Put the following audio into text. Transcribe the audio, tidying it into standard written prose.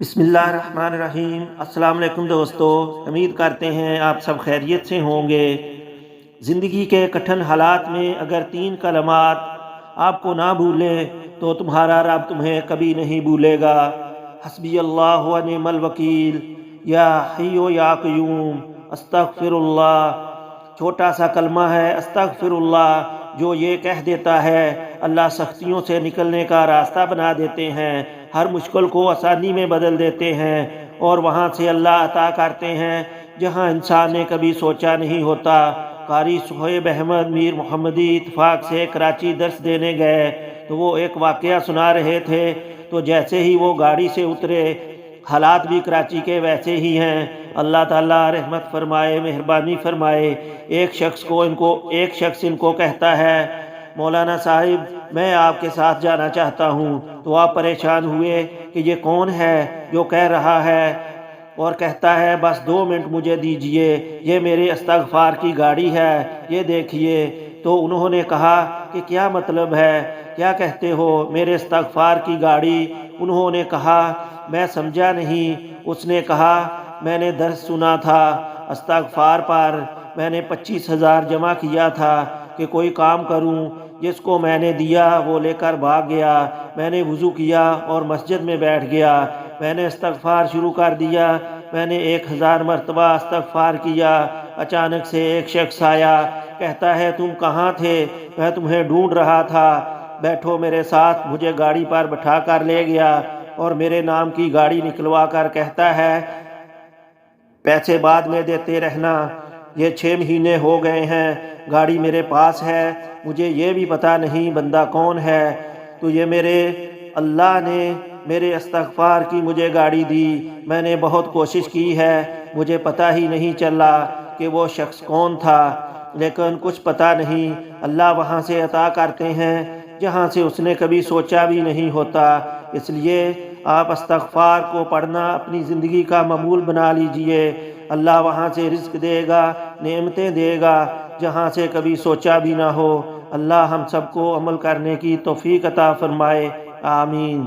بسم اللہ الرحمن الرحیم۔ السلام علیکم دوستو، امید کرتے ہیں آپ سب خیریت سے ہوں گے۔ زندگی کے کٹھن حالات میں اگر 3 کلمات آپ کو نہ بھولیں تو تمہارا رب تمہیں کبھی نہیں بھولے گا۔ حسبی اللہ و نعم الوکیل، یا حی و یا قیوم، استغفر اللہ۔ چھوٹا سا کلمہ ہے استغفر اللہ، جو یہ کہہ دیتا ہے اللہ سختیوں سے نکلنے کا راستہ بنا دیتے ہیں، ہر مشکل کو آسانی میں بدل دیتے ہیں، اور وہاں سے اللہ عطا کرتے ہیں جہاں انسان نے کبھی سوچا نہیں ہوتا۔ قاری صہیب احمد میر محمدی اتفاق سے کراچی درس دینے گئے تو وہ ایک واقعہ سنا رہے تھے، تو جیسے ہی وہ گاڑی سے اترے، حالات بھی کراچی کے ویسے ہی ہیں۔ اللہ تعالیٰ رحمت فرمائے، مہربانی فرمائے۔ ایک شخص ان کو کہتا ہے، مولانا صاحب میں آپ کے ساتھ جانا چاہتا ہوں۔ تو آپ پریشان ہوئے کہ یہ کون ہے جو کہہ رہا ہے، اور کہتا ہے بس 2 منٹ مجھے دیجئے، یہ میرے استغفار کی گاڑی ہے، یہ دیکھیے۔ تو انہوں نے کہا کہ کیا مطلب ہے، کیا کہتے ہو میرے استغفار کی گاڑی؟ انہوں نے کہا میں سمجھا نہیں۔ اس نے کہا میں نے درس سنا تھا استغفار پر، میں نے 25,000 جمع کیا تھا کہ کوئی کام کروں، جس کو میں نے دیا وہ لے کر بھاگ گیا۔ میں نے وضو کیا اور مسجد میں بیٹھ گیا، میں نے استغفار شروع کر دیا، میں نے 1000 مرتبہ استغفار کیا۔ اچانک سے ایک شخص آیا، کہتا ہے تم کہاں تھے؟ میں تمہیں ڈھونڈ رہا تھا، بیٹھو میرے ساتھ۔ مجھے گاڑی پر بٹھا کر لے گیا اور میرے نام کی گاڑی نکلوا کر کہتا ہے پیسے بعد میں دیتے رہنا، یہ 6 مہینے ہو گئے ہیں گاڑی میرے پاس ہے، مجھے یہ بھی پتہ نہیں بندہ کون ہے۔ تو یہ میرے اللہ نے میرے استغفار کی مجھے گاڑی دی، میں نے بہت کوشش کی ہے، مجھے پتہ ہی نہیں چلا کہ وہ شخص کون تھا، لیکن کچھ پتہ نہیں، اللہ وہاں سے عطا کرتے ہیں جہاں سے اس نے کبھی سوچا بھی نہیں ہوتا۔ اس لیے آپ استغفار کو پڑھنا اپنی زندگی کا معمول بنا لیجئے، اللہ وہاں سے رزق دے گا، نعمتیں دے گا جہاں سے کبھی سوچا بھی نہ ہو۔ اللہ ہم سب کو عمل کرنے کی توفیق عطا فرمائے، آمین۔